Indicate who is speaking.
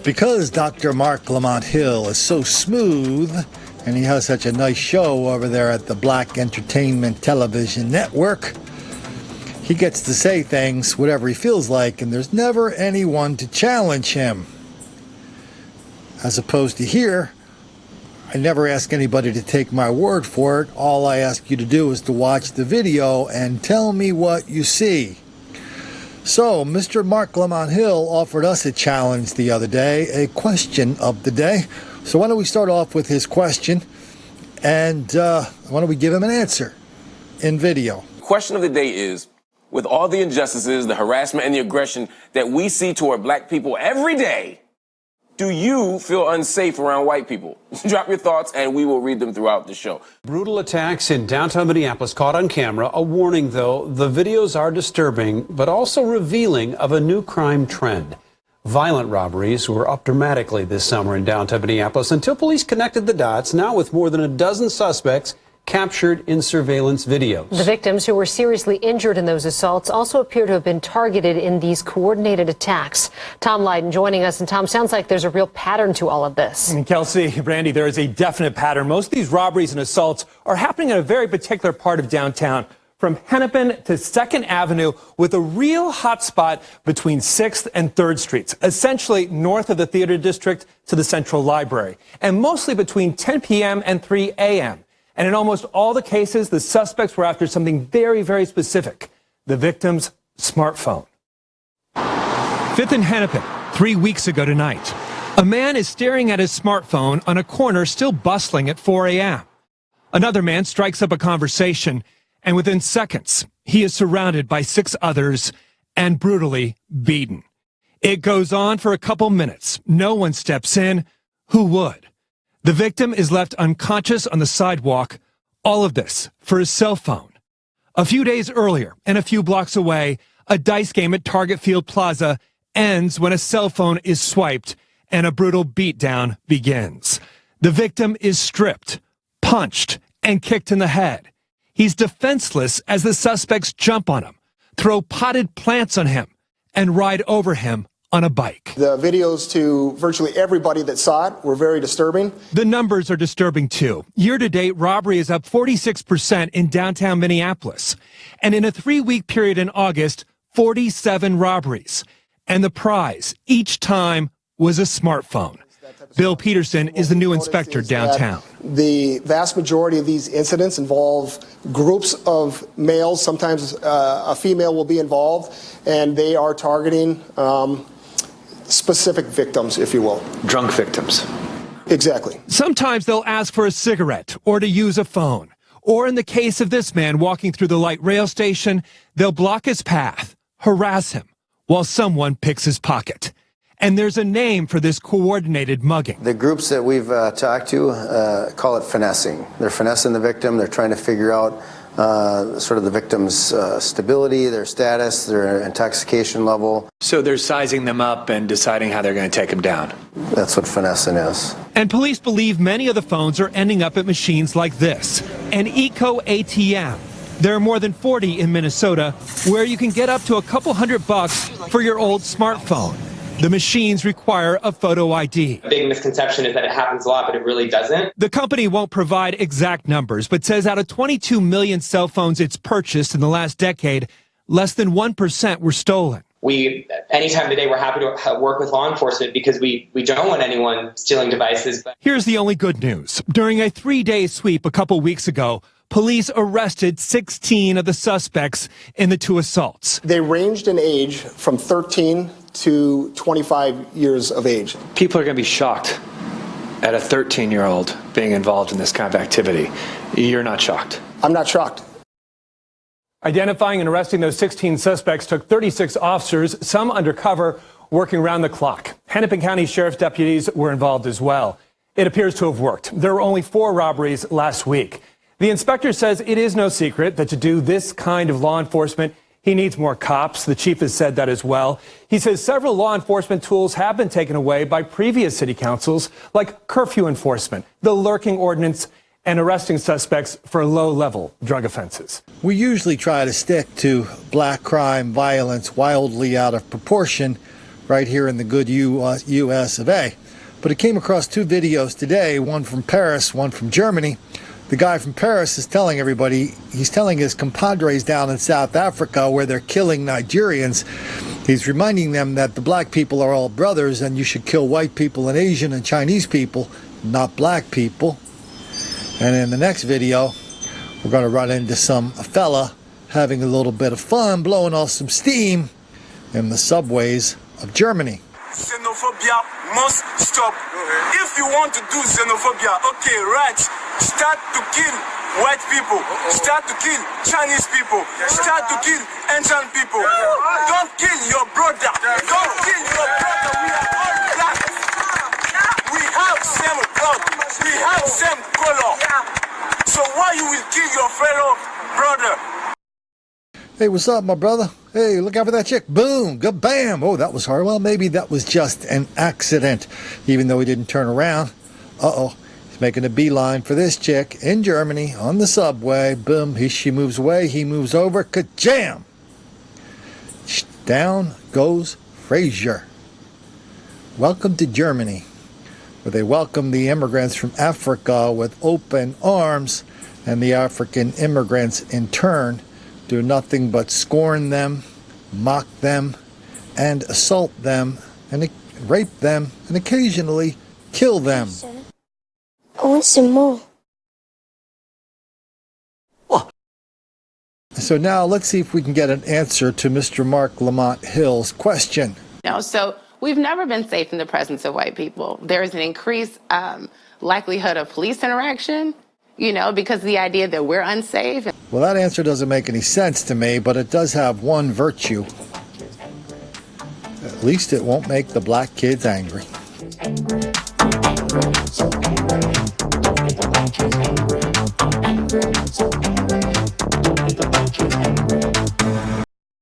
Speaker 1: Because Dr. Marc Lamont Hill is so smooth, and he has such a nice show over there at the Black Entertainment Television Network, he gets to say things whatever he feels like, and there's never anyone to challenge him. As opposed to here, I never ask anybody to take my word for it. All I ask you to do is to watch the video and tell me what you see. So, Mr. Marc Lamont Hill offered us a challenge the other day, a question of the day. So why don't we start off with his question, and why don't we give him an answer in video.
Speaker 2: Question of the day is, with all the injustices, the harassment, and the aggression that we see toward black people every day, do you feel unsafe around white people? Drop your thoughts and we will read them throughout the show.
Speaker 3: Brutal attacks in downtown Minneapolis caught on camera. A warning, though, the videos are disturbing, but also revealing of a new crime trend. Violent robberies were up dramatically this summer in downtown Minneapolis until police connected the dots, now with more than a dozen suspects captured in surveillance videos.
Speaker 4: The victims who were seriously injured in those assaults also appear to have been targeted in these coordinated attacks. Tom Lydon joining us. And Tom, sounds like there's a real pattern to all of this.
Speaker 5: And Kelsey, Brandy, there is a definite pattern. Most of these robberies and assaults are happening in a very particular part of downtown, from Hennepin to 2nd Avenue, with a real hot spot between 6th and 3rd Streets, essentially north of the Theater District to the Central Library, and mostly between 10 p.m. and 3 a.m. And in almost all the cases, the suspects were after something very, very specific: the victim's smartphone. 5th and Hennepin, 3 weeks ago tonight. A man is staring at his smartphone on a corner still bustling at 4 a.m. Another man strikes up a conversation, and within seconds, he is surrounded by 6 others and brutally beaten. It goes on for a couple minutes. No one steps in. Who would? The victim is left unconscious on the sidewalk. All of this for his cell phone. A few days earlier, and a few blocks away, a dice game at Target Field Plaza ends when a cell phone is swiped and a brutal beatdown begins. The victim is stripped, punched, and kicked in the head. He's defenseless as the suspects jump on him, throw potted plants on him, and ride over him on a bike.
Speaker 6: The videos to virtually everybody that saw it were very disturbing.
Speaker 5: The numbers are disturbing too. Year-to-date, robbery is up 46% in downtown Minneapolis. And in a 3-week period in August, 47 robberies. And the prize each time was a smartphone. Bill Peterson is the new inspector downtown.
Speaker 6: The vast majority of these incidents involve groups of males. Sometimes a female will be involved, and they are targeting specific victims, if you will.
Speaker 7: Drunk victims.
Speaker 6: Exactly.
Speaker 5: Sometimes they'll ask for a cigarette or to use a phone. Or in the case of this man walking through the light rail station, they'll block his path, harass him, while someone picks his pocket. And there's a name for this coordinated mugging.
Speaker 8: The groups that we've talked to call it finessing. They're finessing the victim. They're trying to figure out sort of the victim's stability, their status, their intoxication level.
Speaker 7: So they're sizing them up and deciding how they're going to take them down.
Speaker 8: That's what finessing is.
Speaker 5: And police believe many of the phones are ending up at machines like this, an Eco ATM. There are more than 40 in Minnesota where you can get up to a couple $100 for your old smartphone. The machines require a photo ID.
Speaker 9: A big misconception is that it happens a lot, but it really doesn't.
Speaker 5: The company won't provide exact numbers, but says out of 22 million cell phones it's purchased in the last decade, less than 1% were stolen.
Speaker 9: Any time of the day, we're happy to work with law enforcement because we don't want anyone stealing devices.
Speaker 5: Here's the only good news. During a 3-day sweep a couple weeks ago, police arrested 16 of the suspects in the 2 assaults.
Speaker 6: They ranged in age from 13 to 25 years of age.
Speaker 7: People are going to be shocked at a 13-year-old being involved in this kind of activity. You're not shocked.
Speaker 6: I'm not shocked.
Speaker 5: Identifying and arresting those 16 suspects took 36 officers, some undercover, working around the clock. Hennepin County Sheriff's deputies were involved as well. It appears to have worked. There were only 4 robberies last week. The inspector says it is no secret that to do this kind of law enforcement, he needs more cops. The chief has said that as well. He says several law enforcement tools have been taken away by previous city councils, like curfew enforcement, the lurking ordinance, and arresting suspects for low-level drug offenses.
Speaker 1: We usually try to stick to black crime violence wildly out of proportion right here in the good U.S. of A. But I came across two videos today, one from Paris, one from Germany. The guy from Paris is telling everybody, he's telling his compadres down in South Africa where they're killing Nigerians, he's reminding them that the black people are all brothers and you should kill white people and Asian and Chinese people, not black people. And in the next video, we're going to run into some fella having a little bit of fun, blowing off some steam in the subways of Germany.
Speaker 10: Xenophobia must stop. If you want to do xenophobia, okay, right, start to kill white people, start to kill Chinese people, start to kill Asian people. Don't kill your brother. Don't kill your brother. We are all black. We have same blood. We have same color. So why you will kill your fellow brother?
Speaker 1: Hey, what's up, my brother? Hey, look out for that chick. Boom, good bam. Oh, that was hard. Well, maybe that was just an accident, even though he didn't turn around. Uh-oh, he's making a beeline for this chick in Germany on the subway. Boom, she moves away, he moves over. Ka-jam! Down goes Frazier. Welcome to Germany, where they welcome the immigrants from Africa with open arms, and the African immigrants in turn do nothing but scorn them, mock them, and assault them, and rape them, and occasionally kill them.
Speaker 11: I want some more.
Speaker 1: So now let's see if we can get an answer to Mr. Marc Lamont Hill's question.
Speaker 12: So we've never been safe in the presence of white people. There is an increased likelihood of police interaction, because the idea that we're unsafe.
Speaker 1: Well, that answer doesn't make any sense to me, but it does have one virtue. At least it won't make the black kids angry.